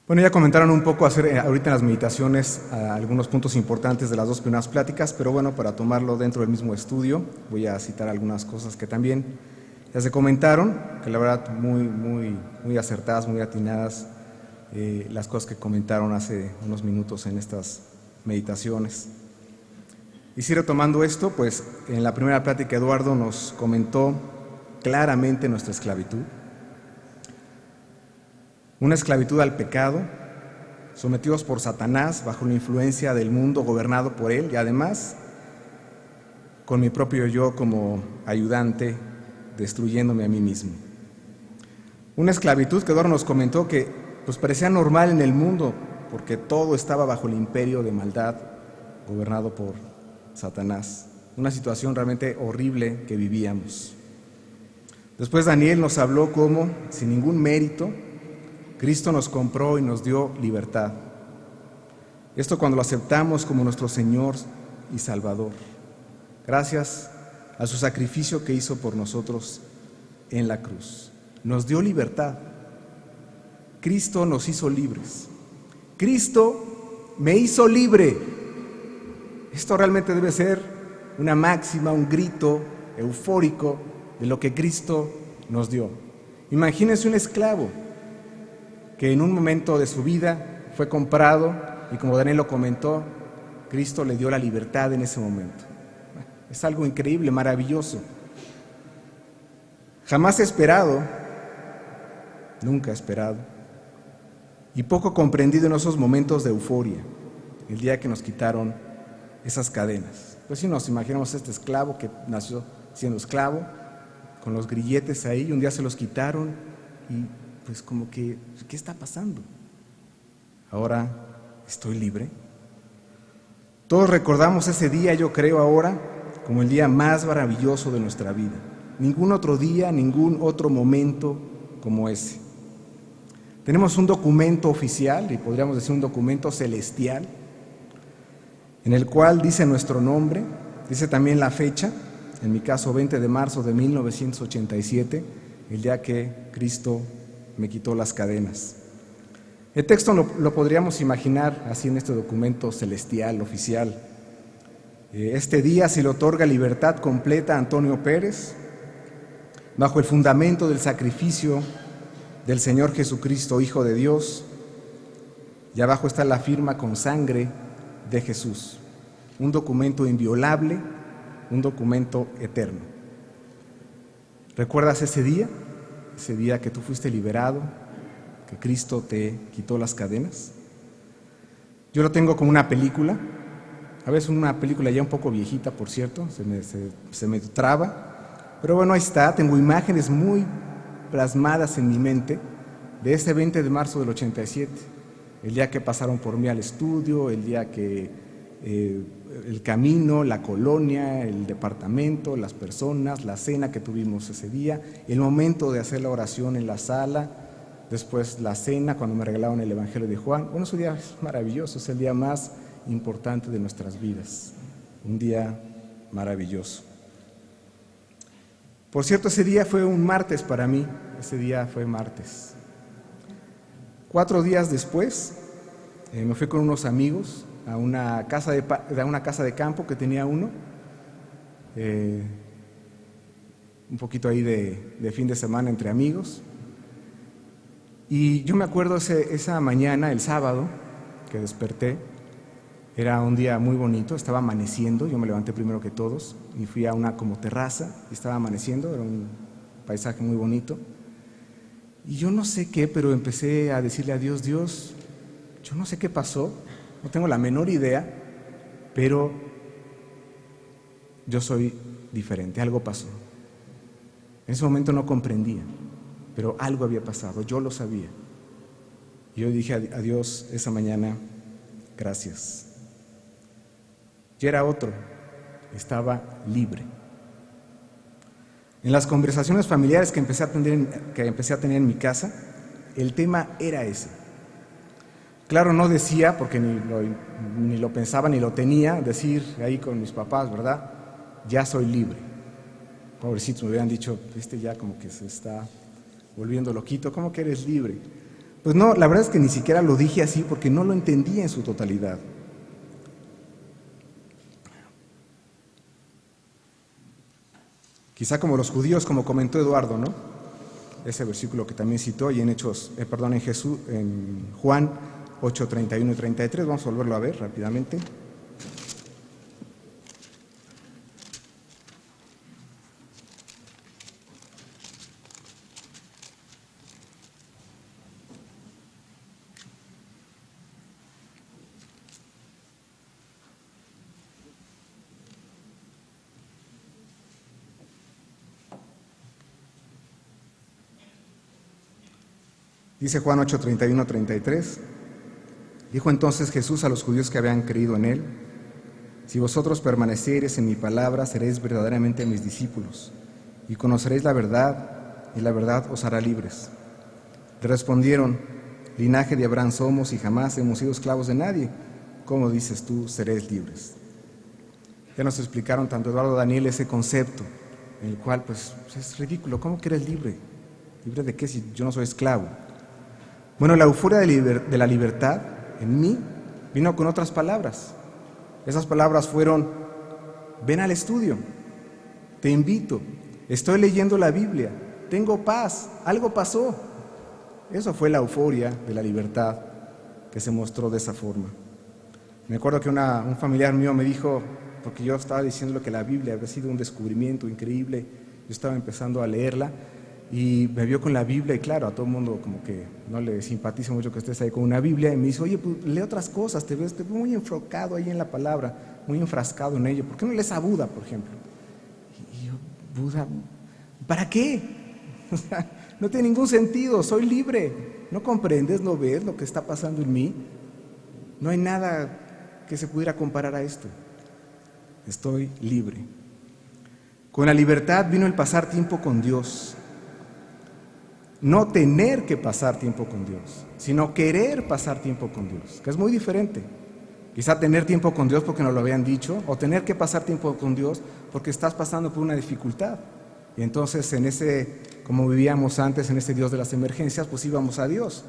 Bueno, ya comentaron un poco ahorita en las meditaciones algunos puntos importantes de las dos primeras pláticas, pero bueno, para tomarlo dentro del mismo estudio, voy a citar algunas cosas que también ya se comentaron, que la verdad muy acertadas, muy atinadas, las cosas que comentaron hace unos minutos en estas meditaciones. Y si retomando esto, pues en la primera plática Eduardo nos comentó claramente nuestra esclavitud. Una esclavitud al pecado, sometidos por Satanás, bajo la influencia del mundo gobernado por él y además con mi propio yo como ayudante, destruyéndome a mí mismo. Una esclavitud que Eduardo nos comentó que pues parecía normal en el mundo porque todo estaba bajo el imperio de maldad gobernado por Satanás. Una situación realmente horrible que vivíamos. Después Daniel nos habló cómo, sin ningún mérito, Cristo nos compró y nos dio libertad. Esto cuando lo aceptamos como nuestro Señor y Salvador, gracias a su sacrificio que hizo por nosotros en la cruz. Nos dio libertad. Cristo nos hizo libres. Cristo me hizo libre. Esto realmente debe ser una máxima, un grito eufórico de lo que Cristo nos dio. Imagínense un esclavo que en un momento de su vida fue comprado y como Daniel lo comentó, Cristo le dio la libertad en ese momento. Es algo increíble, maravilloso. Jamás esperado, nunca esperado, y poco comprendido en esos momentos de euforia, el día que nos quitaron esas cadenas. Pues si nos imaginamos este esclavo que nació siendo esclavo, con los grilletes ahí, y un día se los quitaron y pues como que, ¿qué está pasando? Ahora estoy libre. Todos recordamos ese día, yo creo ahora, como el día más maravilloso de nuestra vida. Ningún otro día, ningún otro momento como ese. Tenemos un documento oficial, y podríamos decir un documento celestial, en el cual dice nuestro nombre, dice también la fecha, en mi caso 20 de marzo de 1987, el día que Cristo me quitó las cadenas. El texto lo podríamos imaginar así en este documento celestial, oficial. Este día se le otorga libertad completa a Antonio Pérez, bajo el fundamento del sacrificio del Señor Jesucristo, Hijo de Dios, y abajo está la firma con sangre de Jesús. Un documento inviolable, un documento eterno. ¿Recuerdas ese día? Ese día que tú fuiste liberado, que Cristo te quitó las cadenas. Yo lo tengo como una película, a veces una película ya un poco viejita, por cierto, se me traba, pero bueno, ahí está, tengo imágenes muy plasmadas en mi mente de ese 20 de marzo del 87, el día que pasaron por mí al estudio, el día que el camino, la colonia, el departamento, las personas, la cena que tuvimos ese día, el momento de hacer la oración en la sala, después la cena cuando me regalaron el Evangelio de Juan. Bueno, ese día es maravilloso, es el día más importante de nuestras vidas, un día maravilloso. Por cierto, ese día fue un martes para mí, ese día fue martes. 4 días después me fui con unos amigos a una casa de campo que tenía uno, un poquito ahí de fin de semana entre amigos. Y yo me acuerdo esa mañana, el sábado, que desperté, era un día muy bonito, estaba amaneciendo, yo me levanté primero que todos y fui a una como terraza y estaba amaneciendo, era un paisaje muy bonito. Y yo no sé qué, pero empecé a decirle a Dios, Dios, yo no sé qué pasó, no tengo la menor idea, pero yo soy diferente, algo pasó. En ese momento no comprendía, pero algo había pasado, yo lo sabía. Y yo dije a Dios esa mañana, gracias. Yo era otro, estaba libre. En las conversaciones familiares que empecé a tener en mi casa, el tema era ese. Claro, no decía, porque ni lo pensaba ni lo tenía, decir ahí con mis papás, ¿verdad? Ya soy libre. Pobrecitos, me hubieran dicho, ya como que se está volviendo loquito, ¿cómo que eres libre? Pues no, la verdad es que ni siquiera lo dije así porque no lo entendía en su totalidad. Quizá como los judíos, como comentó Eduardo, ¿no? Ese versículo que también citó y en Juan 8, 31 y 33, vamos a volverlo a ver rápidamente. Dice Juan 8, 31, 33. Dijo entonces Jesús a los judíos que habían creído en él: si vosotros permaneciereis en mi palabra, seréis verdaderamente mis discípulos, y conoceréis la verdad, y la verdad os hará libres. Le respondieron: linaje de Abraham somos, y jamás hemos sido esclavos de nadie. ¿Cómo dices tú, seréis libres? Ya nos explicaron tanto Eduardo y Daniel ese concepto, en el cual pues es ridículo. ¿Cómo que eres libre? ¿Libre de qué si yo no soy esclavo? Bueno, la euforia de la libertad en mí vino con otras palabras. Esas palabras fueron: ven al estudio, te invito, estoy leyendo la Biblia, tengo paz, algo pasó. Eso fue la euforia de la libertad que se mostró de esa forma. Me acuerdo que un familiar mío me dijo, porque yo estaba diciendo que la Biblia había sido un descubrimiento increíble, yo estaba empezando a leerla, y me vio con la Biblia, y claro, a todo el mundo como que no le simpatiza mucho que estés ahí con una Biblia, y me dice: oye, pues lee otras cosas, te ves muy enfocado ahí en la palabra, muy enfrascado en ello, ¿por qué no lees a Buda, por ejemplo? Y yo: Buda, ¿para qué? O sea, no tiene ningún sentido, soy libre, ¿no comprendes, no ves lo que está pasando en mí? No hay nada que se pudiera comparar a esto, estoy libre. Con la libertad vino el pasar tiempo con Dios. No tener que pasar tiempo con Dios, sino querer pasar tiempo con Dios, que es muy diferente. Quizá tener tiempo con Dios porque nos lo habían dicho, o tener que pasar tiempo con Dios porque estás pasando por una dificultad. Y entonces como vivíamos antes, en ese Dios de las emergencias, pues íbamos a Dios,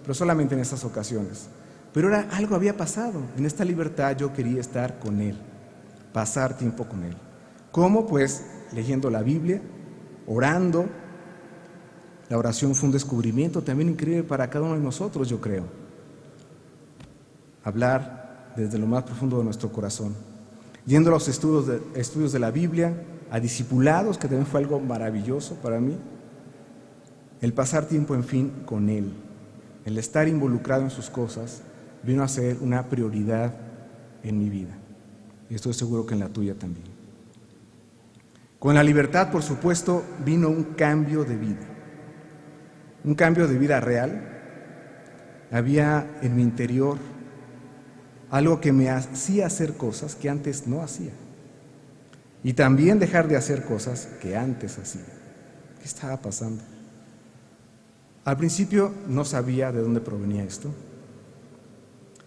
pero solamente en esas ocasiones. Pero ahora algo había pasado. En esta libertad yo quería estar con Él, pasar tiempo con Él. ¿Cómo? Pues leyendo la Biblia, orando. La oración fue un descubrimiento también increíble para cada uno de nosotros, yo creo. Hablar desde lo más profundo de nuestro corazón. Yendo a los estudios de la Biblia, a discipulados, que también fue algo maravilloso para mí. El pasar tiempo, en fin, con Él. El estar involucrado en sus cosas vino a ser una prioridad en mi vida. Y estoy seguro que en la tuya también. Con la libertad, por supuesto, vino un cambio de vida. Un cambio de vida real. Había en mi interior algo que me hacía hacer cosas que antes no hacía. Y también dejar de hacer cosas que antes hacía. ¿Qué estaba pasando? Al principio no sabía de dónde provenía esto.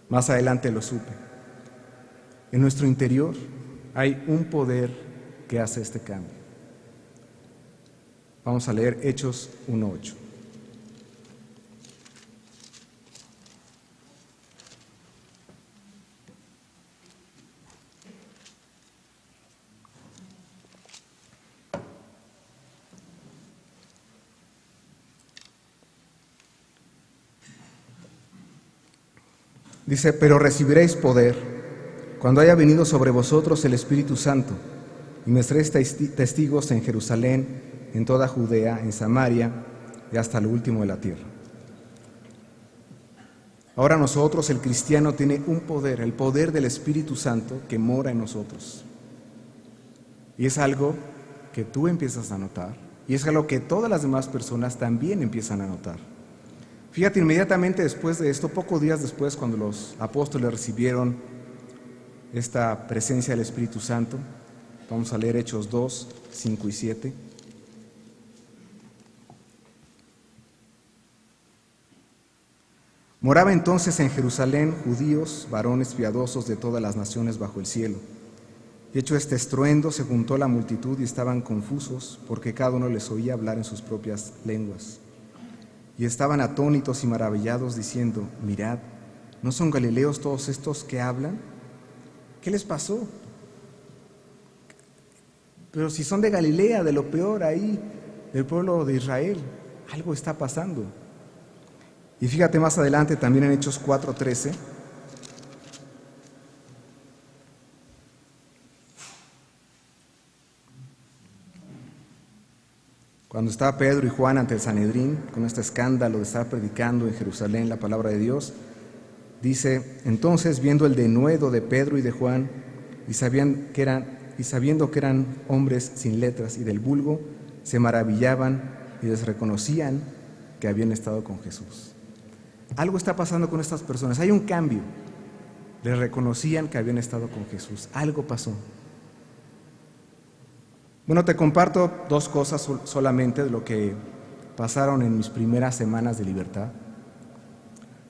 Más adelante lo supe. En nuestro interior hay un poder que hace este cambio. Vamos a leer Hechos 1:8. Dice: pero recibiréis poder cuando haya venido sobre vosotros el Espíritu Santo, y me seréis testigos en Jerusalén, en toda Judea, en Samaria y hasta lo último de la tierra. Ahora nosotros, el cristiano, tiene un poder, el poder del Espíritu Santo que mora en nosotros. Y es algo que tú empiezas a notar, y es algo que todas las demás personas también empiezan a notar. Fíjate, inmediatamente después de esto, pocos días después, cuando los apóstoles recibieron esta presencia del Espíritu Santo, vamos a leer Hechos 2, 5 y 7. Moraba entonces en Jerusalén judíos, varones piadosos de todas las naciones bajo el cielo. Y hecho este estruendo, se juntó la multitud y estaban confusos, porque cada uno les oía hablar en sus propias lenguas. y estaban atónitos y maravillados diciendo: mirad, ¿no son galileos todos estos que hablan? ¿Qué les pasó? Pero si son de Galilea, de lo peor ahí, del pueblo de Israel, algo está pasando. Y fíjate más adelante también en Hechos 4:13. Cuando estaba Pedro y Juan ante el Sanedrín, con este escándalo de estar predicando en Jerusalén la palabra de Dios, dice: entonces, viendo el denuedo de Pedro y de Juan, y sabiendo que eran hombres sin letras y del vulgo, se maravillaban y les reconocían que habían estado con Jesús. Algo está pasando con estas personas, hay un cambio. Les reconocían que habían estado con Jesús, algo pasó. Bueno, te comparto dos cosas solamente de lo que pasaron en mis primeras semanas de libertad.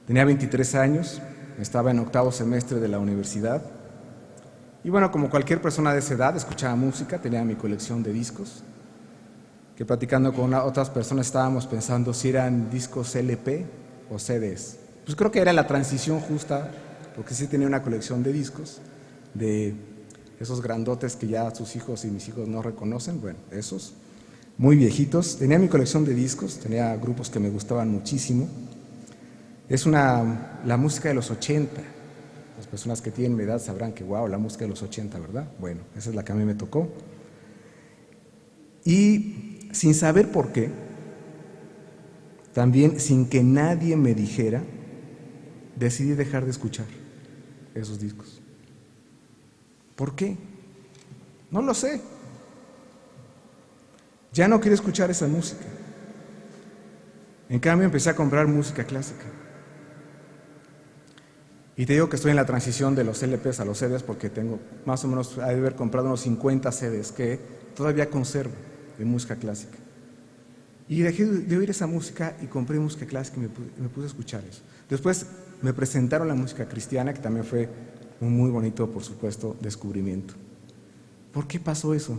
Tenía 23 años, estaba en octavo semestre de la universidad. Y bueno, como cualquier persona de esa edad, escuchaba música, tenía mi colección de discos, que platicando con otras personas estábamos pensando si eran discos LP o CDs. Pues creo que era la transición justa, porque sí tenía una colección de discos, de esos grandotes que ya sus hijos y mis hijos no reconocen, bueno, esos, muy viejitos. Tenía mi colección de discos, tenía grupos que me gustaban muchísimo. Es la música de los 80. Las personas que tienen mi edad sabrán que, wow, la música de los 80, ¿verdad? Bueno, esa es la que a mí me tocó. Y sin saber por qué, también sin que nadie me dijera, decidí dejar de escuchar esos discos. ¿Por qué? No lo sé. Ya no quería escuchar esa música. En cambio, empecé a comprar música clásica. Y te digo que estoy en la transición de los LPs a los CDs porque tengo más o menos, he de haber comprado unos 50 CDs que todavía conservo de música clásica. Y dejé de oír esa música y compré música clásica y me puse a escuchar eso. Después me presentaron la música cristiana, que también fue un muy bonito, por supuesto, descubrimiento. ¿Por qué pasó eso?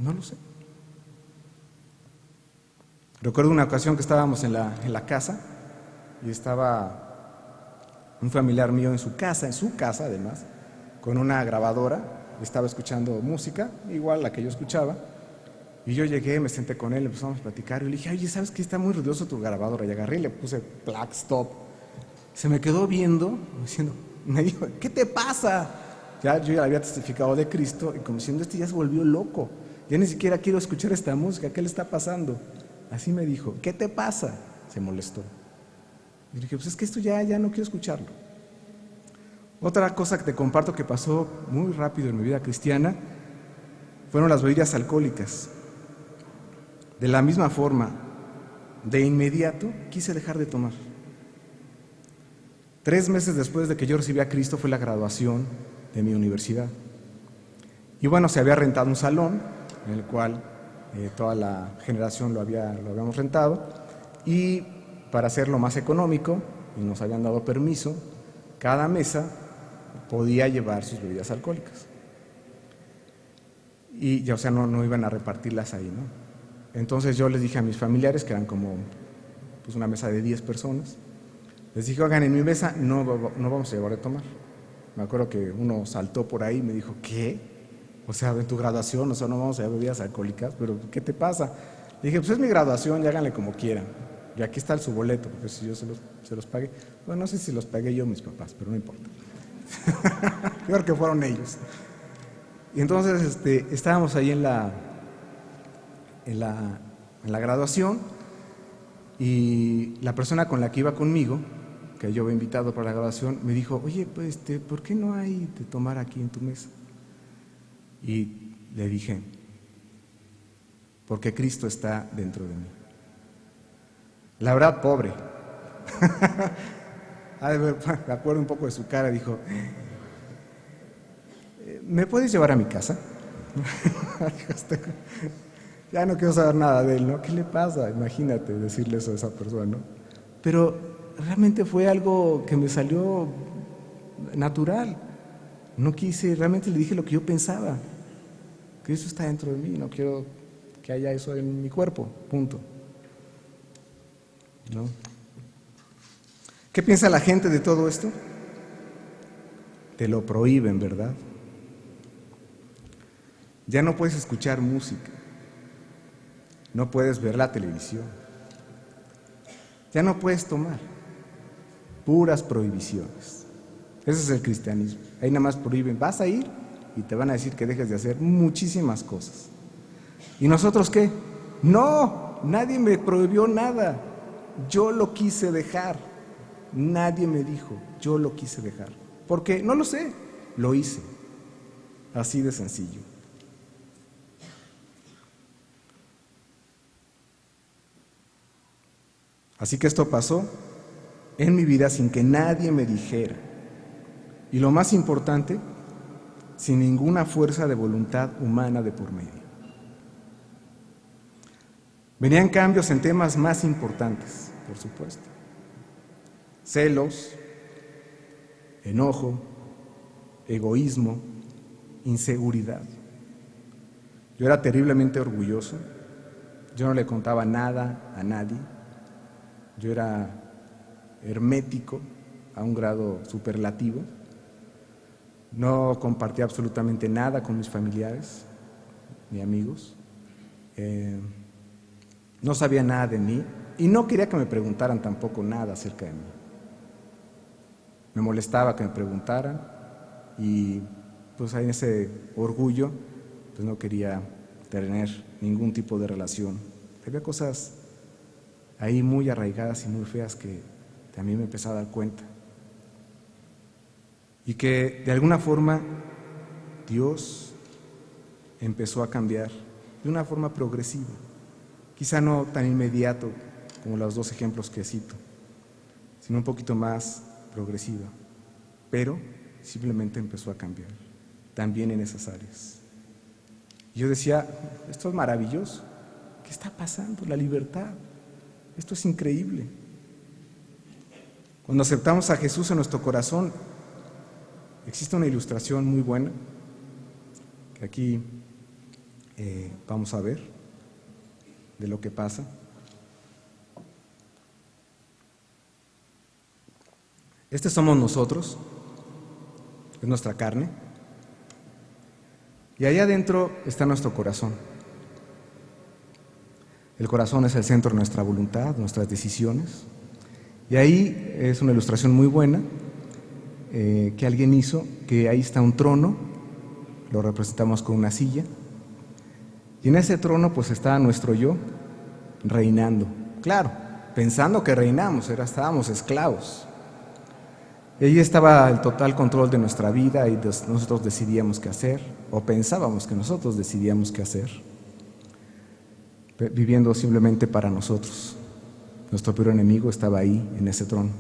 No lo sé. Recuerdo una ocasión que estábamos en la casa y estaba un familiar mío en su casa además, con una grabadora, estaba escuchando música, igual la que yo escuchaba, y yo llegué, me senté con él, empezamos a platicar, y le dije: oye, ¿sabes qué? Está muy ruidoso tu grabadora, y agarré y le puse black stop. Se me quedó viendo, diciendo, me dijo: ¿qué te pasa? Yo ya había testificado de Cristo, y como diciendo, este ya se volvió loco, ya ni siquiera quiero escuchar esta música, ¿qué le está pasando? Así me dijo: ¿qué te pasa? Se molestó. Y dije: pues es que esto ya no quiero escucharlo. Otra cosa que te comparto que pasó muy rápido en mi vida cristiana fueron las bebidas alcohólicas. De la misma forma, de inmediato quise dejar de tomar. 3 meses después de que yo recibí a Cristo fue la graduación de mi universidad. Y bueno, se había rentado un salón en el cual toda la generación lo habíamos rentado, y para hacerlo más económico, y nos habían dado permiso, cada mesa podía llevar sus bebidas alcohólicas. Y ya, o sea, no iban a repartirlas ahí, ¿no? Entonces yo les dije a mis familiares, que eran como pues una mesa de 10 personas, les dije: oigan, en mi mesa no vamos a llevar de tomar. Me acuerdo que uno saltó por ahí y me dijo: ¿qué? O sea, en tu graduación, o sea, no vamos a llevar bebidas alcohólicas, pero ¿qué te pasa? Le dije: pues es mi graduación, y háganle como quieran. Y aquí está su boleto, porque si yo se los pagué. Bueno, no sé si los pagué yo mis papás, pero no importa. Yo creo que fueron ellos. Y entonces estábamos ahí en la graduación, y la persona con la que iba conmigo, que yo había invitado para la graduación, me dijo: oye, pues, ¿por qué no hay de tomar aquí en tu mesa? Y le dije: porque Cristo está dentro de mí. La verdad, pobre. Me acuerdo un poco de su cara, dijo: ¿me puedes llevar a mi casa? Ya no quiero saber nada de él, ¿no? ¿Qué le pasa? Imagínate decirle eso a esa persona, ¿no? Pero realmente fue algo que me salió natural. No quise, realmente le dije lo que yo pensaba. Que eso está dentro de mí, no quiero que haya eso en mi cuerpo, punto. ¿no? ¿Qué piensa la gente de todo esto? Te lo prohíben, ¿verdad? Ya no puedes escuchar música, no puedes ver la televisión, ya no puedes tomar, puras prohibiciones. Ese es el cristianismo. Ahí nada más prohíben, vas a ir y te van a decir que dejes de hacer muchísimas cosas. ¿Y nosotros qué? No, nadie me prohibió nada, yo lo quise dejar, nadie me dijo, yo lo quise dejar. ¿Por qué? No lo sé, lo hice, así de sencillo. Así que esto pasó en mi vida sin que nadie me dijera. Y lo más importante, sin ninguna fuerza de voluntad humana de por medio. Venían cambios en temas más importantes, por supuesto. Celos, enojo, egoísmo, inseguridad. Yo era terriblemente orgulloso. Yo no le contaba nada a nadie. Yo era hermético a un grado superlativo. No compartía absolutamente nada con mis familiares ni amigos. No sabía nada de mí y no quería que me preguntaran tampoco nada acerca de mí. Me molestaba que me preguntaran y pues en ese orgullo pues no quería tener ningún tipo de relación. Había cosas ahí muy arraigadas y muy feas que también me empecé a dar cuenta. Y que de alguna forma Dios empezó a cambiar de una forma progresiva. Quizá no tan inmediato como los dos ejemplos que cito, sino un poquito más progresiva. Pero simplemente empezó a cambiar, también en esas áreas. Y yo decía, esto es maravilloso. ¿Qué está pasando? La libertad. Esto es increíble. Cuando aceptamos a Jesús en nuestro corazón, existe una ilustración muy buena que aquí vamos a ver de lo que pasa. Este somos nosotros, es nuestra carne, y allá adentro está nuestro corazón. El corazón es el centro de nuestra voluntad, nuestras decisiones, y ahí es una ilustración muy buena que alguien hizo, que ahí está un trono, lo representamos con una silla, y en ese trono pues está nuestro yo reinando, claro, pensando que reinamos, estábamos esclavos. Y ahí estaba el total control de nuestra vida y nosotros decidíamos qué hacer, o pensábamos que nosotros decidíamos qué hacer, viviendo simplemente para nosotros. Nuestro peor enemigo estaba ahí, en ese trono.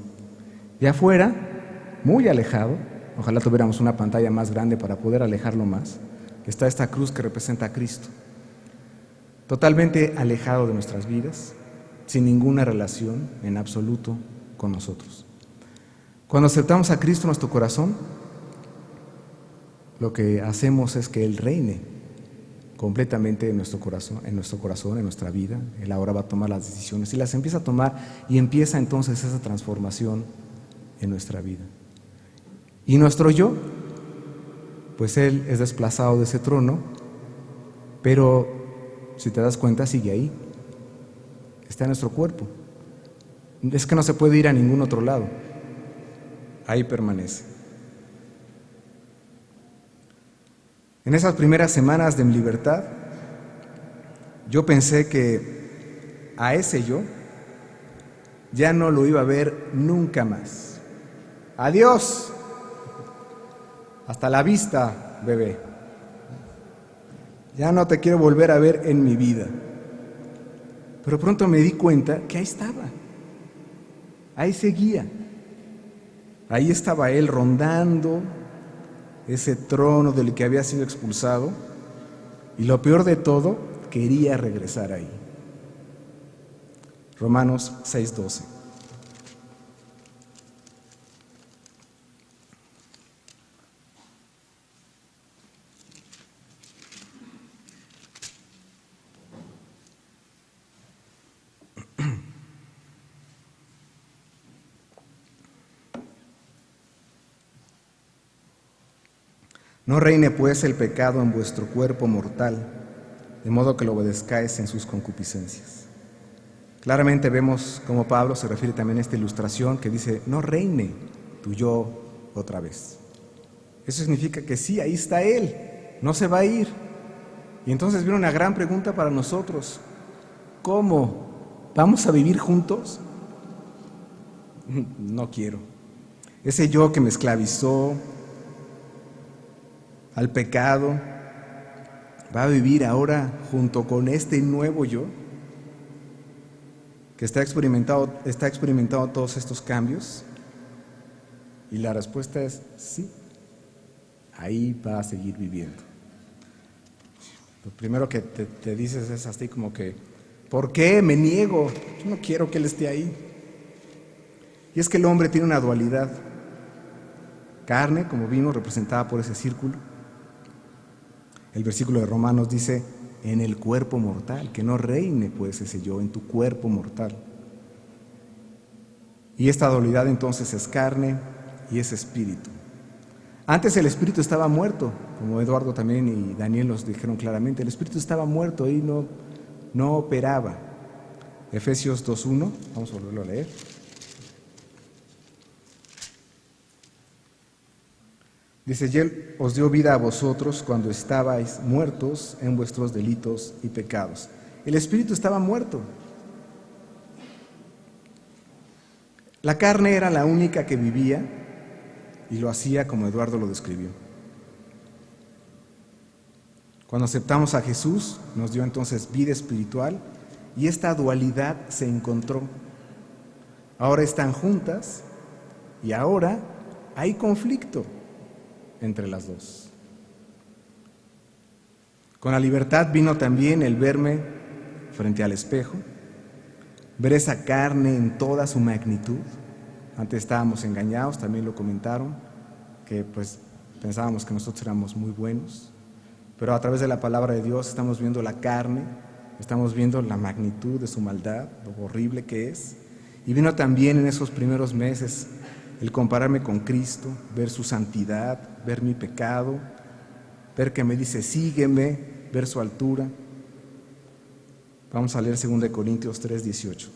Y afuera, muy alejado, ojalá tuviéramos una pantalla más grande para poder alejarlo más, está esta cruz que representa a Cristo. Totalmente alejado de nuestras vidas, sin ninguna relación en absoluto con nosotros. Cuando aceptamos a Cristo en nuestro corazón, lo que hacemos es que Él reine completamente en nuestro corazón, en nuestra vida. Él ahora va a tomar las decisiones y las empieza a tomar y empieza entonces esa transformación en nuestra vida. Y nuestro yo, pues Él es desplazado de ese trono, pero si te das cuenta sigue ahí, está en nuestro cuerpo. Es que no se puede ir a ningún otro lado, ahí permanece. En esas primeras semanas de mi libertad, yo pensé que a ese yo ya no lo iba a ver nunca más. Adiós, hasta la vista, bebé. Ya no te quiero volver a ver en mi vida. Pero pronto me di cuenta que ahí estaba, ahí seguía. Ahí estaba él rondando ese trono del que había sido expulsado, y lo peor de todo, quería regresar ahí. Romanos 6:12. No reine pues el pecado en vuestro cuerpo mortal, de modo que lo obedezcáis en sus concupiscencias. Claramente vemos cómo Pablo se refiere también a esta ilustración que dice, no reine tu yo otra vez. Eso significa que sí, ahí está Él, no se va a ir. Y entonces viene una gran pregunta para nosotros. ¿Cómo? ¿Vamos a vivir juntos? No quiero. Ese yo que me esclavizó al pecado, ¿va a vivir ahora junto con este nuevo yo que está experimentando todos estos cambios? Y la respuesta es sí, ahí va a seguir viviendo. Lo primero que te dices es así como que, ¿por qué me niego? Yo no quiero que Él esté ahí. Y es que el hombre tiene una dualidad. Carne, como vimos, representada por ese círculo. El versículo de Romanos dice, en el cuerpo mortal, que no reine pues ese yo en tu cuerpo mortal. Y esta dualidad entonces es carne y es espíritu. Antes el espíritu estaba muerto, como Eduardo también y Daniel nos dijeron claramente, el espíritu estaba muerto y no operaba. Efesios 2:1, vamos a volverlo a leer. Dice, y Él os dio vida a vosotros cuando estabais muertos en vuestros delitos y pecados. El espíritu estaba muerto. La carne era la única que vivía y lo hacía como Eduardo lo describió. Cuando aceptamos a Jesús, nos dio entonces vida espiritual y esta dualidad se encontró. Ahora están juntas y ahora hay conflicto entre las dos. Con la libertad vino también el verme frente al espejo, ver esa carne en toda su magnitud. Antes estábamos engañados, también lo comentaron, que pues pensábamos que nosotros éramos muy buenos, pero a través de la palabra de Dios estamos viendo la carne, estamos viendo la magnitud de su maldad, lo horrible que es. Y vino también en esos primeros meses el compararme con Cristo, ver su santidad, ver mi pecado, ver que me dice sígueme, ver su altura. Vamos a leer 2 Corintios 3:18.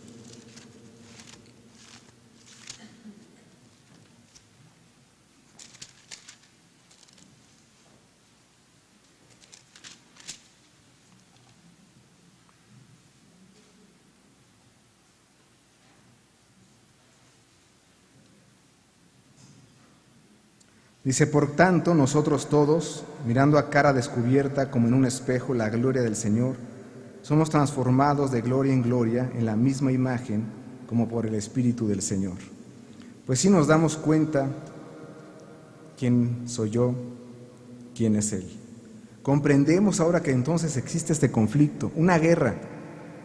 Dice, por tanto, nosotros todos, mirando a cara descubierta como en un espejo la gloria del Señor, somos transformados de gloria en gloria en la misma imagen como por el Espíritu del Señor. Pues si nos damos cuenta quién soy yo, quién es Él. Comprendemos ahora que entonces existe este conflicto, una guerra,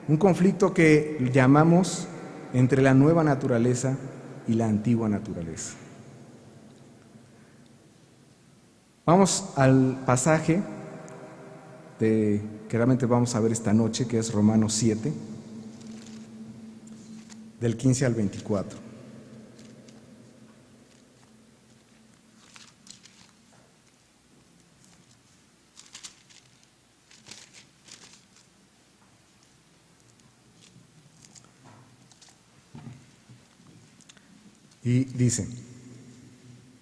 un conflicto que llamamos entre la nueva naturaleza y la antigua naturaleza. Vamos al pasaje que realmente vamos a ver esta noche, que es Romanos 7, del 15 al 24. Y dice,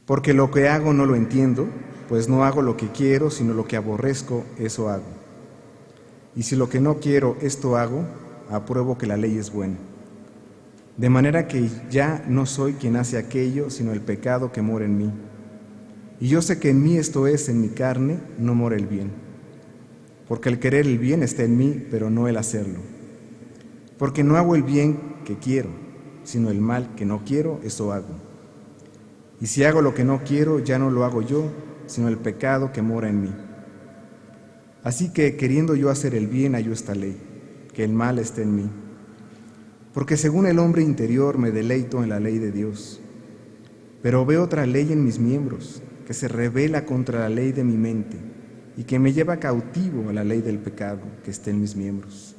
porque lo que hago no lo entiendo, pues no hago lo que quiero, sino lo que aborrezco, eso hago. Y si lo que no quiero, esto hago, apruebo que la ley es buena. De manera que ya no soy quien hace aquello, sino el pecado que mora en mí. Y yo sé que en mí, esto es, en mi carne, no mora el bien. Porque el querer el bien está en mí, pero no el hacerlo. Porque no hago el bien que quiero, sino el mal que no quiero, eso hago. Y si hago lo que no quiero, ya no lo hago yo, sino el pecado que mora en mí. Así que, queriendo yo hacer el bien, hallo esta ley, que el mal esté en mí. Porque según el hombre interior me deleito en la ley de Dios. Pero veo otra ley en mis miembros, que se rebela contra la ley de mi mente, y que me lleva cautivo a la ley del pecado que está en mis miembros.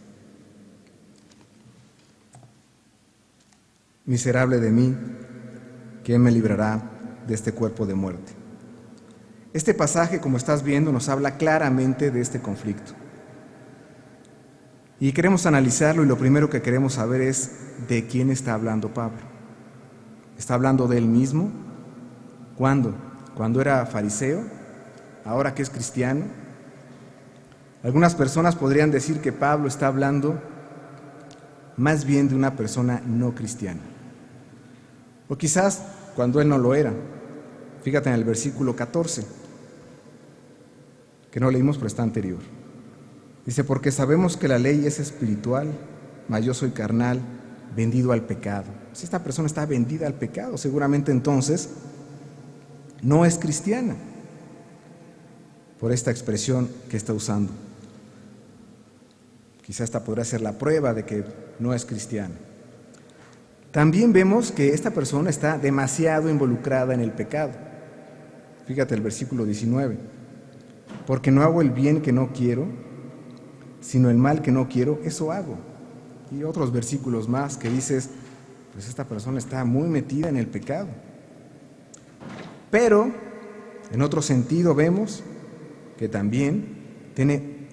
Miserable de mí, ¿quién me librará de este cuerpo de muerte? Este pasaje, como estás viendo, nos habla claramente de este conflicto. Y queremos analizarlo, y lo primero que queremos saber es de quién está hablando Pablo. ¿Está hablando de él mismo? ¿Cuándo? ¿Cuando era fariseo? ¿Ahora que es cristiano? Algunas personas podrían decir que Pablo está hablando más bien de una persona no cristiana. O quizás cuando él no lo era. Fíjate en el versículo 14, que no leímos, pero está anterior. Dice, porque sabemos que la ley es espiritual, mas yo soy carnal, vendido al pecado. Si esta persona está vendida al pecado, seguramente entonces no es cristiana, por esta expresión que está usando. Quizá esta podría ser la prueba de que no es cristiana. También vemos que esta persona está demasiado involucrada en el pecado. Fíjate el versículo 19. Porque no hago el bien que no quiero, sino el mal que no quiero, eso hago. Y otros versículos más que dices, pues esta persona está muy metida en el pecado. Pero, en otro sentido, vemos que también tiene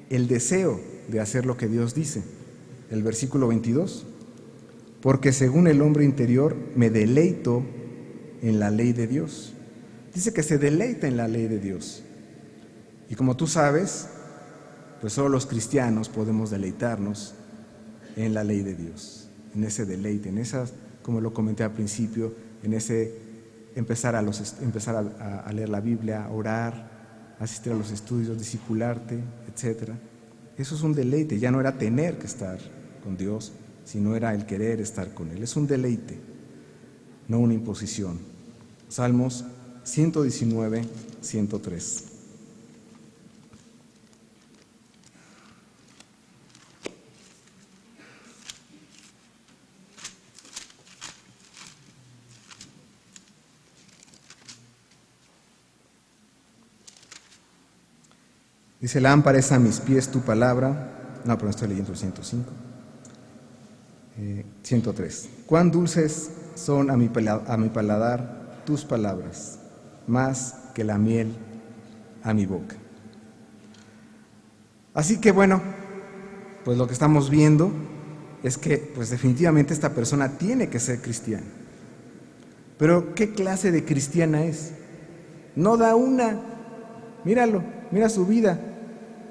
el deseo de hacer lo que Dios dice. El versículo 22. Porque según el hombre interior me deleito en la ley de Dios. Dice que se deleita en la ley de Dios. Y como tú sabes, pues solo los cristianos podemos deleitarnos en la ley de Dios, en ese deleite, en esas, como lo comenté al principio, en ese empezar a leer la Biblia, orar, asistir a los estudios, discipularte, etc. Eso es un deleite, ya no era tener que estar con Dios, sino era el querer estar con Él. Es un deleite, no una imposición. Salmos 119, 103. Dice, lámpara es a mis pies tu palabra. No, pero estoy leyendo el 105. 103. Cuán dulces son a mi paladar tus palabras, más que la miel a mi boca. Así que bueno, pues lo que estamos viendo es que pues definitivamente esta persona tiene que ser cristiana. Pero ¿qué clase de cristiana es? No da una. Míralo, mira su vida.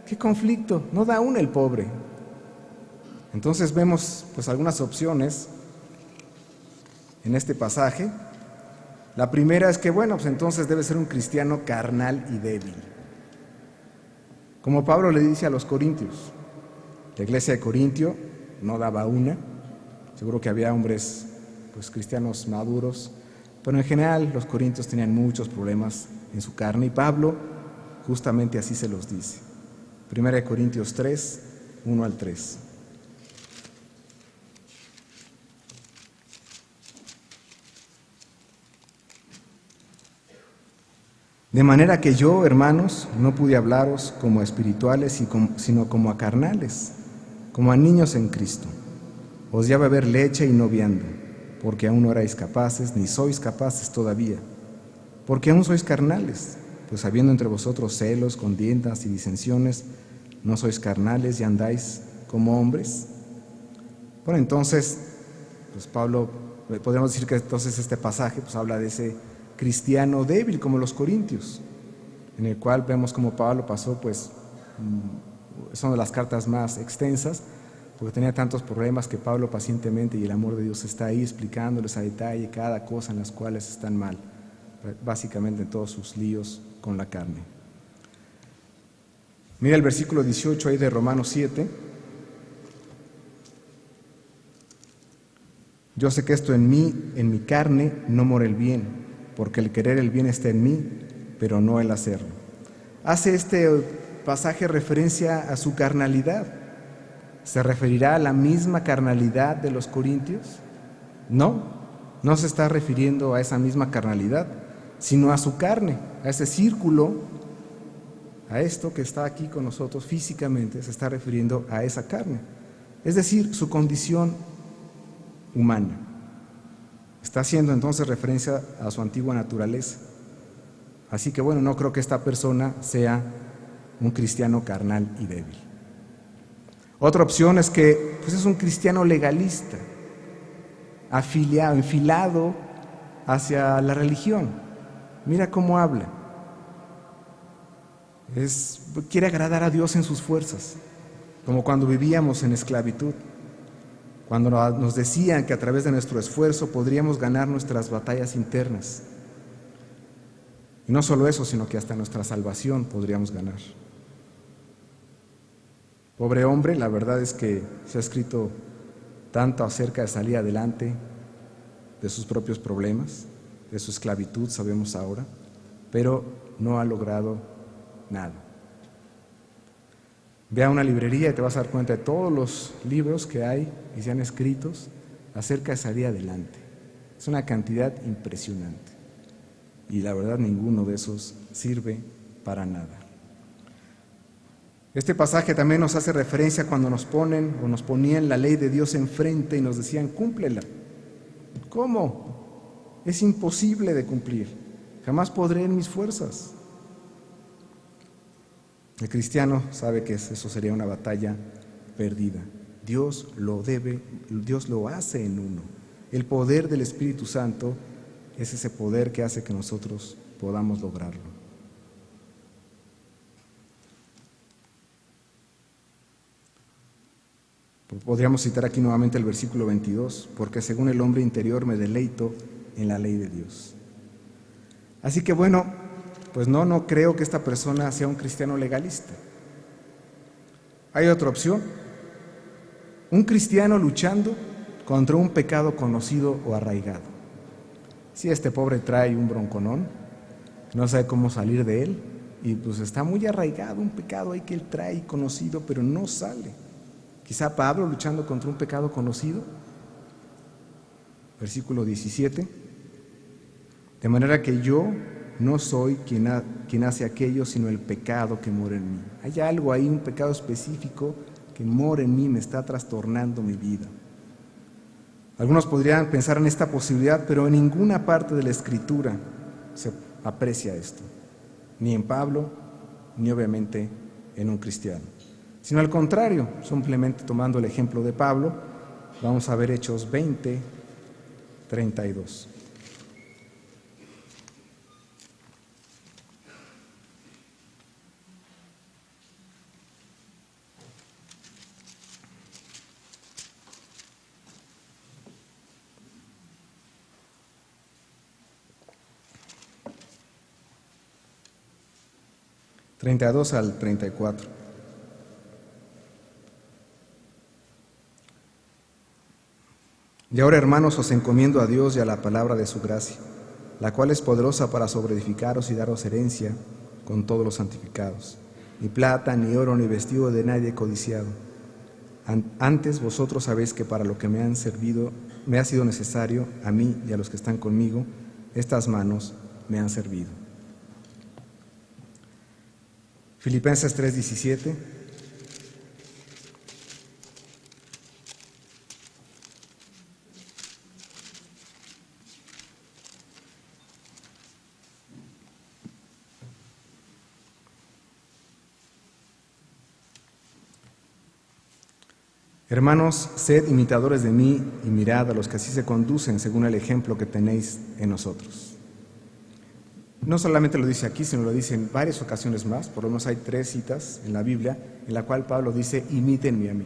¿Qué conflicto? No da una el pobre. Entonces vemos pues algunas opciones en este pasaje. La primera es que bueno, pues entonces debe ser un cristiano carnal y débil. Como Pablo le dice a los corintios, la iglesia de Corintio no daba una. Seguro que había hombres pues cristianos maduros, pero en general los corintios tenían muchos problemas en su carne y Pablo justamente así se los dice. 1 Corintios 3, 1 al 3. De manera que yo, hermanos, no pude hablaros como a espirituales, sino como a carnales, como a niños en Cristo. Os di a beber leche y no vianda, porque aún no erais capaces, ni sois capaces todavía, porque aún sois carnales. Pues habiendo entre vosotros celos, contiendas y disensiones, ¿no sois carnales y andáis como hombres? Bueno, entonces, pues Pablo, podemos decir que entonces este pasaje pues habla de ese cristiano débil como los corintios, en el cual vemos como Pablo pasó, pues, son de las cartas más extensas, porque tenía tantos problemas que Pablo pacientemente, y el amor de Dios está ahí explicándoles a detalle cada cosa en las cuales están mal, básicamente en todos sus líos con la carne. Mira el versículo 18 ahí de Romanos 7. Yo sé que esto en mi carne, no mora el bien, porque el querer el bien está en mí, pero no el hacerlo. Hace este pasaje referencia a su carnalidad. ¿Se referirá a la misma carnalidad de los corintios? No, no se está refiriendo a esa misma carnalidad, sino a su carne, a ese círculo, a esto que está aquí con nosotros físicamente, se está refiriendo a esa carne, es decir, su condición humana. Está haciendo entonces referencia a su antigua naturaleza. Así que bueno, no creo que esta persona sea un cristiano carnal y débil. Otra opción es que pues es un cristiano legalista, enfilado hacia la religión. Mira cómo habla. Quiere agradar a Dios en sus fuerzas, como cuando vivíamos en esclavitud, cuando nos decían que a través de nuestro esfuerzo podríamos ganar nuestras batallas internas. Y no solo eso, sino que hasta nuestra salvación podríamos ganar. Pobre hombre, la verdad es que se ha escrito tanto acerca de salir adelante de sus propios problemas, de su esclavitud, sabemos ahora, pero no ha logrado nada. Ve a una librería y te vas a dar cuenta de todos los libros que hay y se han escrito acerca de salir adelante. Es una cantidad impresionante. Y la verdad, ninguno de esos sirve para nada. Este pasaje también nos hace referencia cuando nos ponían la ley de Dios enfrente y nos decían, cúmplela. ¿Cómo? Es imposible de cumplir. Jamás podré en mis fuerzas. El cristiano sabe que eso sería una batalla perdida. Dios lo hace en uno. El poder del Espíritu Santo es ese poder que hace que nosotros podamos lograrlo. Podríamos citar aquí nuevamente el versículo 22, porque según el hombre interior me deleito en la ley de Dios. Así que bueno, pues no creo que esta persona sea un cristiano legalista. Hay otra opción, un cristiano luchando contra un pecado conocido o arraigado. Si este pobre trae un bronconón, no sabe cómo salir de él, y pues está muy arraigado, un pecado ahí que él trae conocido, pero no sale. Quizá Pablo luchando contra un pecado conocido. Versículo 17. De manera que yo no soy quien hace aquello, sino el pecado que mora en mí. Hay algo ahí, un pecado específico que mora en mí, me está trastornando mi vida. Algunos podrían pensar en esta posibilidad, pero en ninguna parte de la Escritura se aprecia esto. Ni en Pablo, ni obviamente en un cristiano. Sino al contrario, simplemente tomando el ejemplo de Pablo, vamos a ver Hechos 20, 32. (32 al 34). Y ahora, hermanos, os encomiendo a Dios y a la palabra de su gracia, la cual es poderosa para sobreedificaros y daros herencia con todos los santificados. Ni plata, ni oro, ni vestido de nadie codiciado. Antes vosotros sabéis que para lo que me ha sido necesario, a mí y a los que están conmigo, estas manos me han servido. Filipenses 3:17. Hermanos, sed imitadores de mí y mirad a los que así se conducen según el ejemplo que tenéis en nosotros. No solamente lo dice aquí, sino lo dice en varias ocasiones más. Por lo menos hay 3 citas en la Biblia en la cual Pablo dice, imítenme a mí.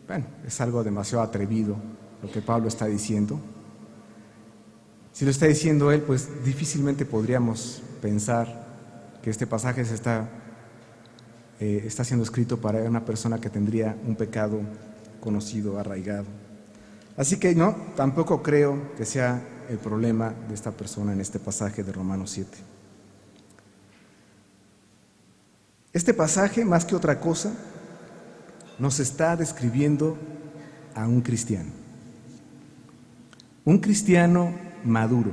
Bueno, es algo demasiado atrevido lo que Pablo está diciendo. Si lo está diciendo él, pues difícilmente podríamos pensar que este pasaje está siendo escrito para una persona que tendría un pecado conocido, arraigado. Así que no, tampoco creo que sea el problema de esta persona en este pasaje de Romanos 7. Este pasaje, más que otra cosa, nos está describiendo a un cristiano maduro.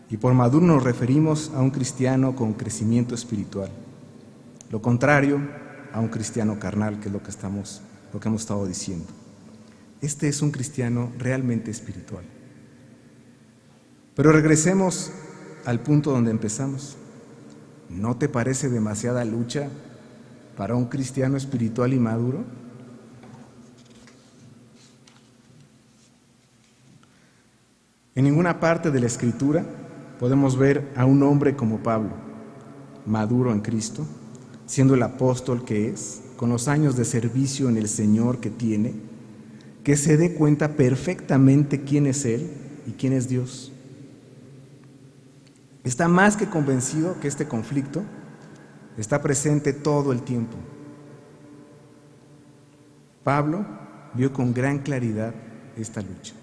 Y por maduro nos referimos a un cristiano con crecimiento espiritual. Lo contrario a un cristiano carnal, que es lo que hemos estado diciendo. Este es un cristiano realmente espiritual. Pero regresemos al punto donde empezamos. ¿No te parece demasiada lucha para un cristiano espiritual y maduro? En ninguna parte de la Escritura podemos ver a un hombre como Pablo, maduro en Cristo, siendo el apóstol que es, con los años de servicio en el Señor que tiene, que se dé cuenta perfectamente quién es Él y quién es Dios. Está más que convencido que este conflicto está presente todo el tiempo. Pablo vio con gran claridad esta lucha.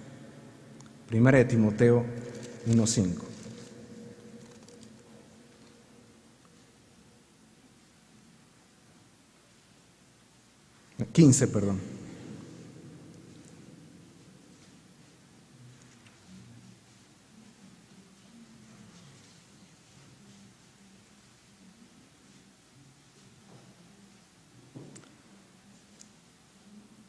Primera de Timoteo 1:5. Quince, perdón.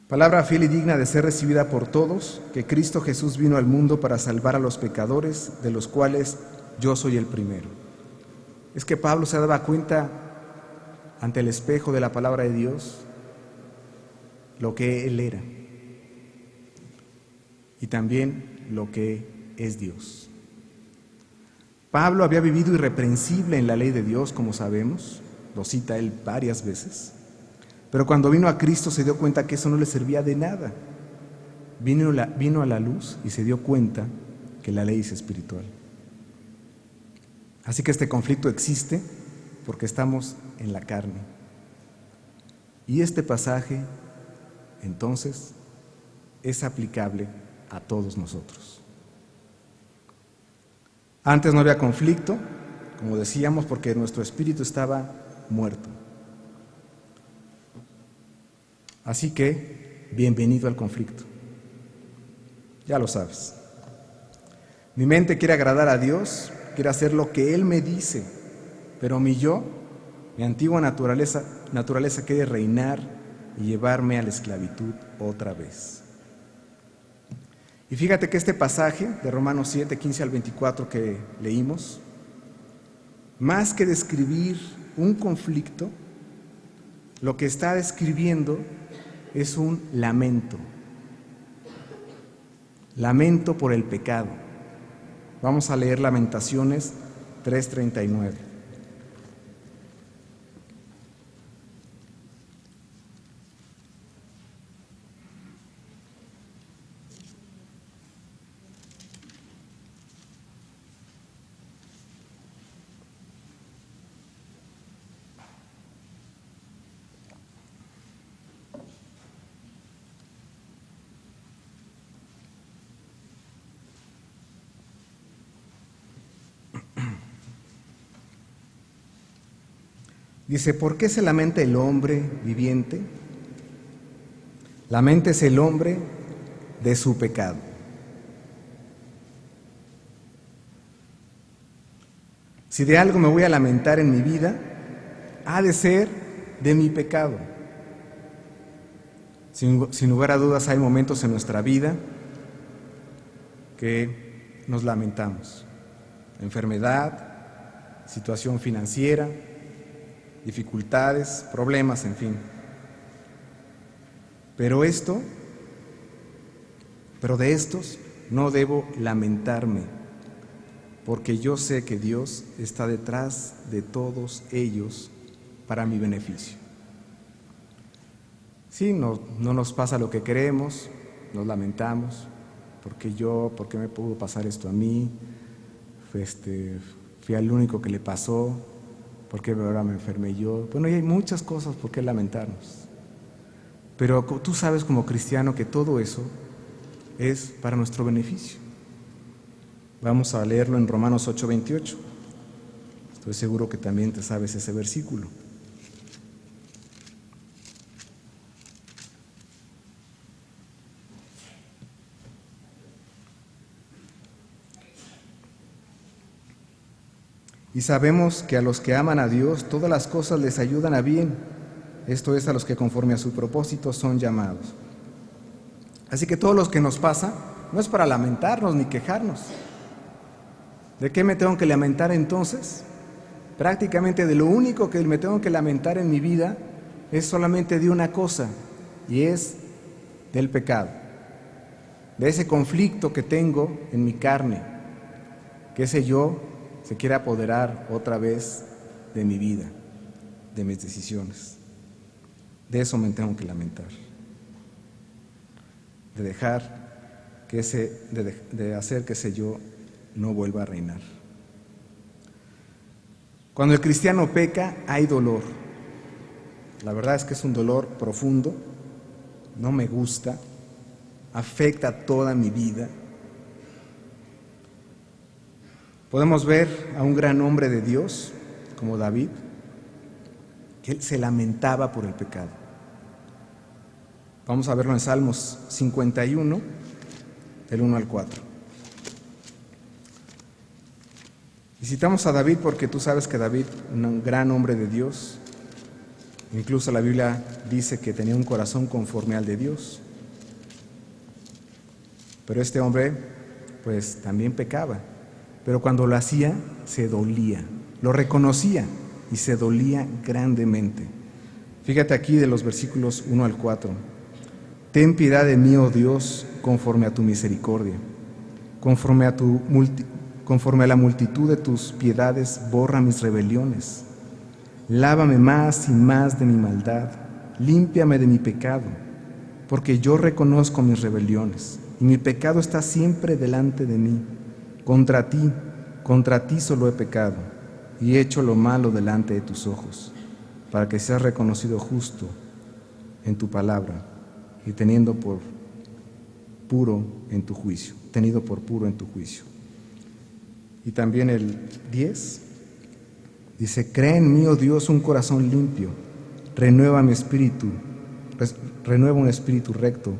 Palabra fiel y digna de ser recibida por todos, que Cristo Jesús vino al mundo para salvar a los pecadores, de los cuales yo soy el primero. Es que Pablo se daba cuenta ante el espejo de la palabra de Dios lo que él era y también lo que es Dios. Pablo había vivido irreprensible en la ley de Dios, como sabemos, lo cita él varias veces. Pero cuando vino a Cristo se dio cuenta que eso no le servía de nada. Vino a la luz y se dio cuenta que la ley es espiritual. Así que este conflicto existe porque estamos en la carne. Y este pasaje, entonces, es aplicable a todos nosotros. Antes no había conflicto, como decíamos, porque nuestro espíritu estaba muerto. Así que, bienvenido al conflicto. Ya lo sabes. Mi mente quiere agradar a Dios, quiere hacer lo que Él me dice, pero mi antigua naturaleza quiere reinar y llevarme a la esclavitud otra vez. Y fíjate que este pasaje de Romanos 7, 15 al 24 que leímos, más que describir un conflicto, lo que está describiendo es un lamento. Lamento por el pecado. Vamos a leer Lamentaciones 3:39. Dice, ¿por qué se lamenta el hombre viviente? Laméntese el hombre de su pecado. Si de algo me voy a lamentar en mi vida, ha de ser de mi pecado. Sin lugar a dudas, hay momentos en nuestra vida que nos lamentamos. Enfermedad, situación financiera, dificultades, problemas, en fin. Pero de estos no debo lamentarme, porque yo sé que Dios está detrás de todos ellos para mi beneficio. Sí, no nos pasa lo que queremos, nos lamentamos, ¿por qué me pudo pasar esto a mí? Fui al único que le pasó, ¿por qué ahora me enfermé yo? Bueno, y hay muchas cosas por qué lamentarnos. Pero tú sabes como cristiano que todo eso es para nuestro beneficio. Vamos a leerlo en Romanos 8:28. Estoy seguro que también te sabes ese versículo. Y sabemos que a los que aman a Dios, todas las cosas les ayudan a bien. Esto es, a los que conforme a su propósito son llamados. Así que todo lo que nos pasa no es para lamentarnos ni quejarnos. ¿De qué me tengo que lamentar entonces? Prácticamente de lo único que me tengo que lamentar en mi vida es solamente de una cosa, y es del pecado, de ese conflicto que tengo en mi carne, que ese yo se quiere apoderar otra vez de mi vida, de mis decisiones. De eso me tengo que lamentar, de dejar que de hacer que ese yo no vuelva a reinar. Cuando el cristiano peca, hay dolor. La verdad es que es un dolor profundo, no me gusta, afecta toda mi vida. Podemos ver a un gran hombre de Dios, como David, que él se lamentaba por el pecado. Vamos a verlo en Salmos 51, del 1 al 4. Y citamos a David porque tú sabes que David, un gran hombre de Dios, incluso la Biblia dice que tenía un corazón conforme al de Dios. Pero este hombre, pues también pecaba. Pero cuando lo hacía, se dolía. Lo reconocía y se dolía grandemente. Fíjate aquí de los versículos 1 al 4. Ten piedad de mí, oh Dios, conforme a tu misericordia. Conforme a la multitud de tus piedades, borra mis rebeliones. Lávame más y más de mi maldad, límpiame de mi pecado, porque yo reconozco mis rebeliones, y mi pecado está siempre delante de mí. Contra ti solo he pecado, y he hecho lo malo delante de tus ojos, para que seas reconocido justo en tu palabra, y tenido por puro en tu juicio. Y también el 10 dice: crea en mí, oh Dios, un corazón limpio, renueva un espíritu recto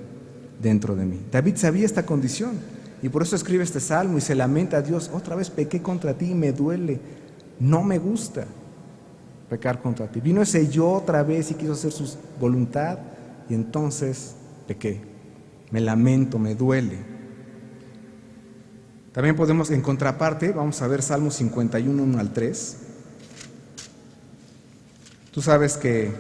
dentro de mí. David sabía esta condición y por eso escribe este salmo y se lamenta a Dios: otra vez pequé contra ti y me duele, no me gusta pecar contra ti. Vino ese yo otra vez y quiso hacer su voluntad y entonces pequé, me lamento, me duele. También podemos, en contraparte, vamos a ver Salmo 51, 1 al 3. Tú sabes que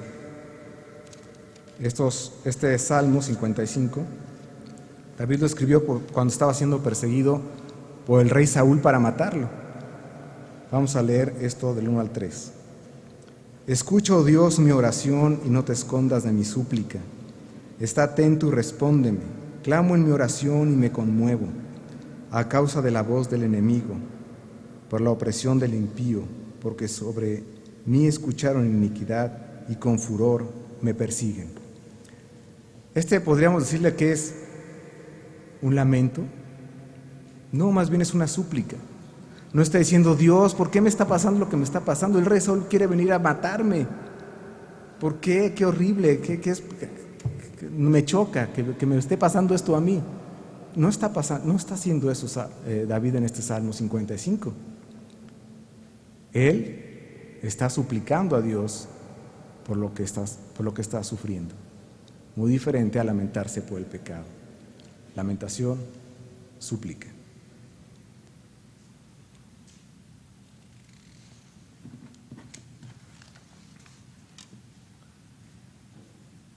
este Salmo 55, David lo escribió cuando estaba siendo perseguido por el rey Saúl para matarlo. Vamos a leer esto del 1 al 3. Escucha, oh Dios, mi oración y no te escondas de mi súplica. Está atento y respóndeme. Clamo en mi oración y me conmuevo a causa de la voz del enemigo, por la opresión del impío, porque sobre mí escucharon iniquidad y con furor me persiguen. Podríamos decirle que es un lamento. No, más bien es una súplica. No está diciendo: Dios, ¿por qué me está pasando lo que me está pasando? El rey Saúl quiere venir a matarme. ¿Por qué? Qué horrible, me choca que me esté pasando esto a mí. No está haciendo eso David en este Salmo 55. Él está suplicando a Dios por lo que está sufriendo. Muy diferente a lamentarse por el pecado. Lamentación, súplica.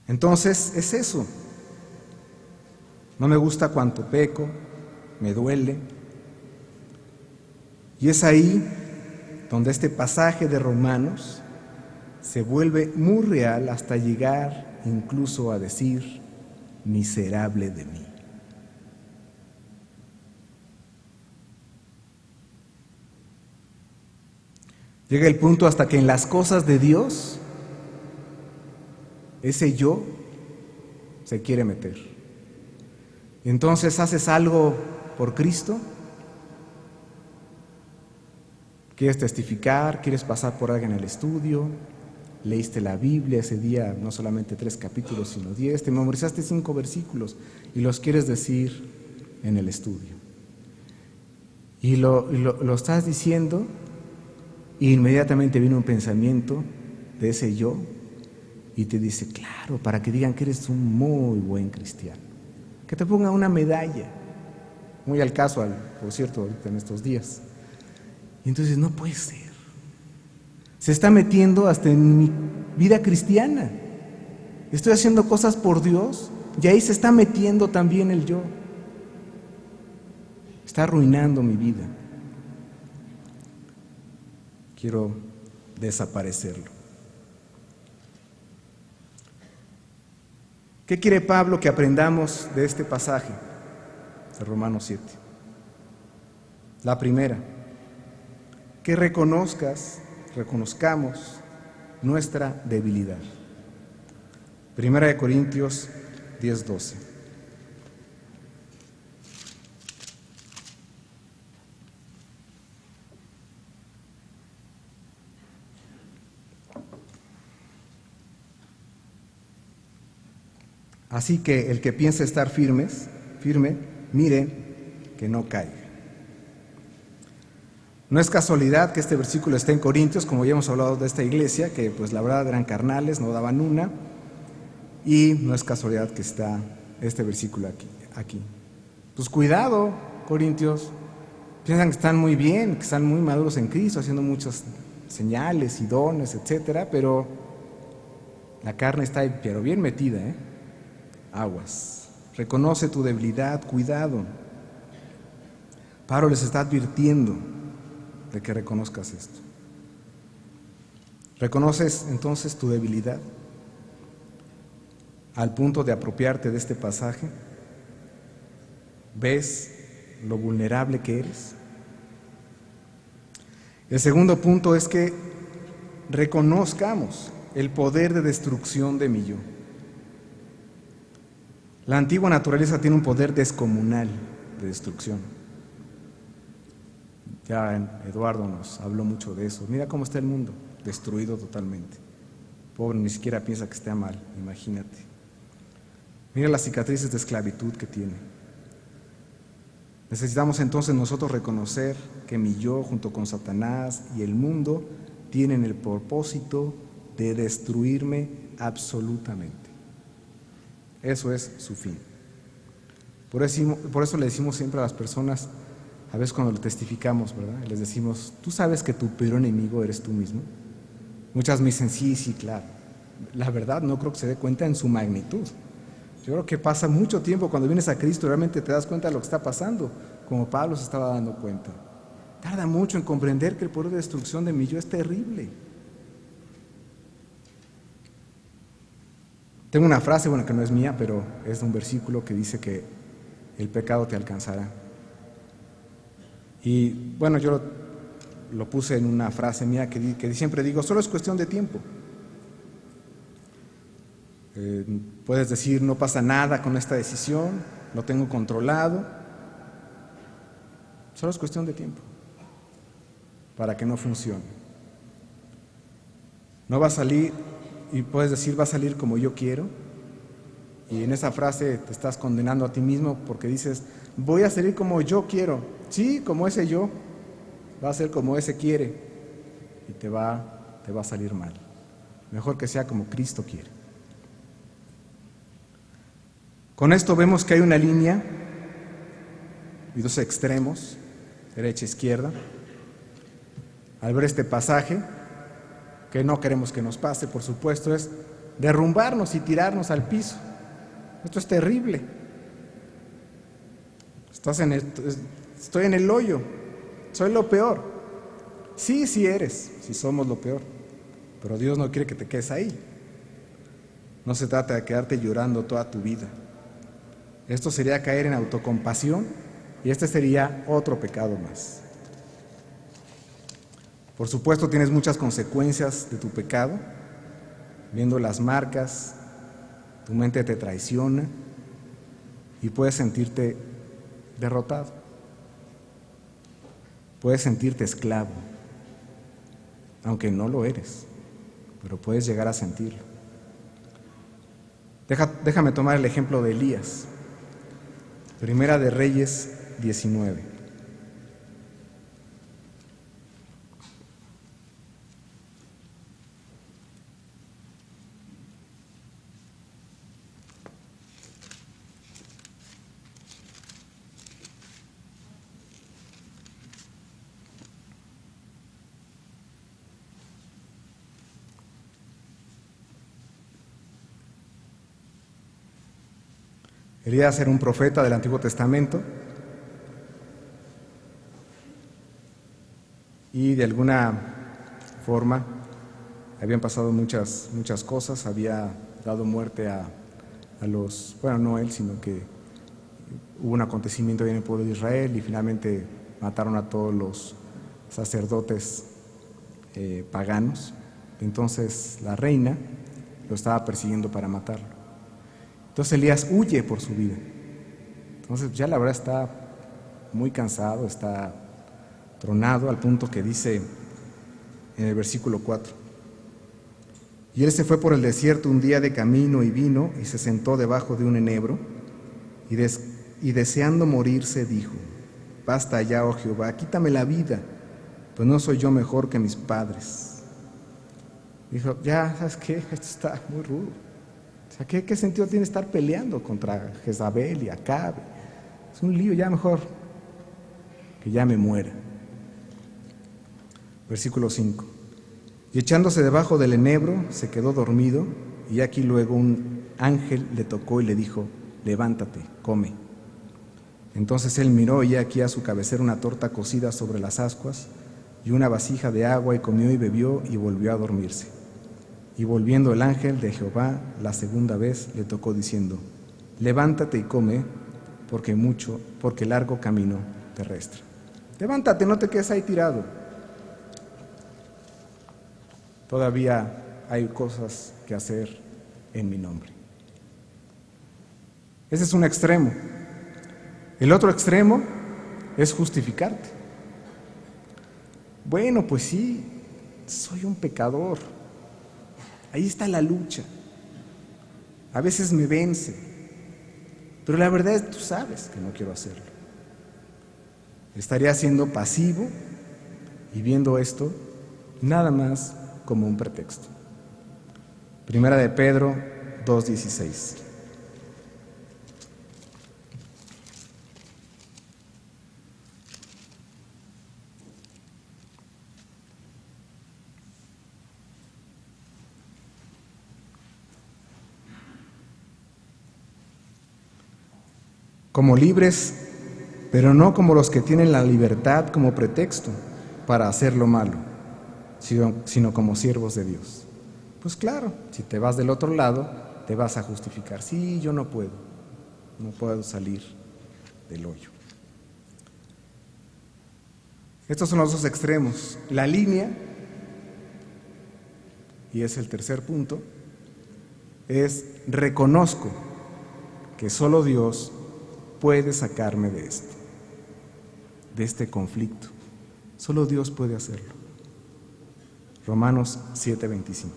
Entonces es eso. No me gusta cuánto peco, me duele. Y es ahí donde este pasaje de Romanos se vuelve muy real hasta llegar incluso a decir: miserable de mí. Llega el punto hasta que en las cosas de Dios ese yo se quiere meter. Entonces haces algo por Cristo, quieres testificar, quieres pasar por alguien en el estudio, leíste la Biblia ese día, no solamente 3 capítulos, sino 10, te memorizaste 5 versículos y los quieres decir en el estudio. Y lo estás diciendo y inmediatamente viene un pensamiento de ese yo y te dice: claro, para que digan que eres un muy buen cristiano. Que te pongan una medalla, muy al caso, por cierto, ahorita en estos días. Y entonces no puede ser. Se está metiendo hasta en mi vida cristiana. Estoy haciendo cosas por Dios y ahí se está metiendo también el yo. Está arruinando mi vida. Quiero desaparecerlo. ¿Qué quiere Pablo que aprendamos de este pasaje de Romanos 7? La primera, que reconozcamos nuestra debilidad. Primera de Corintios 10:12. Así que el que piense estar firme, mire que no caiga. No es casualidad que este versículo esté en Corintios, como ya hemos hablado de esta iglesia, que pues la verdad eran carnales, no daban una, y no es casualidad que está este versículo aquí. Pues cuidado, Corintios, piensan que están muy bien, que están muy maduros en Cristo, haciendo muchas señales y dones, etcétera, pero la carne está ahí, pero bien metida, Aguas. Reconoce tu debilidad, cuidado. Pablo les está advirtiendo de que reconozcas esto. ¿Reconoces entonces tu debilidad al punto de apropiarte de este pasaje? ¿Ves lo vulnerable que eres? El segundo punto es que reconozcamos el poder de destrucción de mi yo. La antigua naturaleza tiene un poder descomunal de destrucción. Ya Eduardo nos habló mucho de eso. Mira cómo está el mundo, destruido totalmente. Pobre, ni siquiera piensa que esté mal, imagínate. Mira las cicatrices de esclavitud que tiene. Necesitamos entonces nosotros reconocer que mi yo, junto con Satanás y el mundo, tienen el propósito de destruirme absolutamente. Eso es su fin. Por eso le decimos siempre a las personas, a veces cuando le testificamos, ¿verdad? Les decimos, ¿tú sabes que tu peor enemigo eres tú mismo? Muchas me dicen, sí, claro. La verdad no creo que se dé cuenta en su magnitud. Yo creo que pasa mucho tiempo cuando vienes a Cristo, realmente te das cuenta de lo que está pasando, como Pablo se estaba dando cuenta. Tarda mucho en comprender que el poder de destrucción de mi yo es terrible. Tengo una frase, que no es mía, pero es de un versículo que dice que el pecado te alcanzará. Y yo lo puse en una frase mía que siempre digo, solo es cuestión de tiempo. Puedes decir, no pasa nada con esta decisión, lo tengo controlado. Solo es cuestión de tiempo para que no funcione. No va a salir, y puedes decir, va a salir como yo quiero, y en esa frase te estás condenando a ti mismo porque dices, voy a salir como yo quiero. Sí, como ese yo, va a ser como ese quiere, y te va a salir mal. Mejor que sea como Cristo quiere. Con esto vemos que hay una línea y dos extremos, derecha e izquierda. Al ver este pasaje, que no queremos que nos pase, por supuesto, es derrumbarnos y tirarnos al piso. Esto es terrible. Estoy en el hoyo, soy lo peor. Sí eres, sí somos lo peor, pero Dios no quiere que te quedes ahí. No se trata de quedarte llorando toda tu vida. Esto sería caer en autocompasión y este sería otro pecado más. Por supuesto, tienes muchas consecuencias de tu pecado. Viendo las marcas, tu mente te traiciona y puedes sentirte derrotado. Puedes sentirte esclavo, aunque no lo eres, pero puedes llegar a sentirlo. Déjame tomar el ejemplo de Elías. Primera de Reyes 19. Elías era un profeta del Antiguo Testamento y de alguna forma habían pasado muchas cosas. Había dado muerte a los, bueno, no él, sino que hubo un acontecimiento en el pueblo de Israel y finalmente mataron a todos los sacerdotes paganos. Entonces la reina lo estaba persiguiendo para matarlo. Entonces Elías huye por su vida. Entonces ya la verdad está muy cansado, está tronado, al punto que dice en el versículo 4: y él se fue por el desierto un día de camino y vino y se sentó debajo de un enebro y deseando morirse dijo: basta ya, oh Jehová, quítame la vida, pues no soy yo mejor que mis padres. Dijo: ya, ¿sabes qué? Esto está muy rudo. O sea, ¿qué sentido tiene estar peleando contra Jezabel y Acab? Es un lío, ya mejor que ya me muera. Versículo 5: y echándose debajo del enebro se quedó dormido, y aquí luego un ángel le tocó y le dijo: levántate, come. Entonces él miró, y aquí a su cabecera una torta cocida sobre las ascuas y una vasija de agua, y comió y bebió y volvió a dormirse. Y volviendo el ángel de Jehová la segunda vez le tocó diciendo: levántate y come, porque largo camino te resta. Levántate, no te quedes ahí tirado. Todavía hay cosas que hacer en mi nombre. Ese es un extremo. El otro extremo es justificarte. Bueno, pues sí, soy un pecador. Ahí está la lucha. A veces me vence, pero la verdad es que tú sabes que no quiero hacerlo. Estaría siendo pasivo y viendo esto nada más como un pretexto. Primera de Pedro 2:16. Como libres, pero no como los que tienen la libertad como pretexto para hacer lo malo, sino como siervos de Dios. Pues claro, si te vas del otro lado, te vas a justificar. Sí, yo no puedo salir del hoyo. Estos son los dos extremos. La línea, y es el tercer punto, es: reconozco que solo Dios puede sacarme de esto, de este conflicto. Solo Dios puede hacerlo. Romanos 7:25.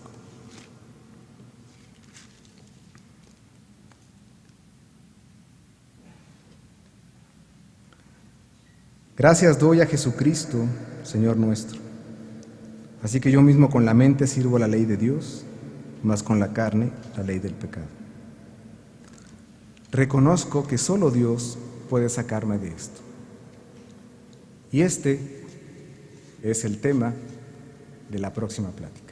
Gracias doy a Jesucristo, Señor nuestro. Así que yo mismo con la mente sirvo la ley de Dios, mas con la carne la ley del pecado. Reconozco que solo Dios puede sacarme de esto. Y este es el tema de la próxima plática.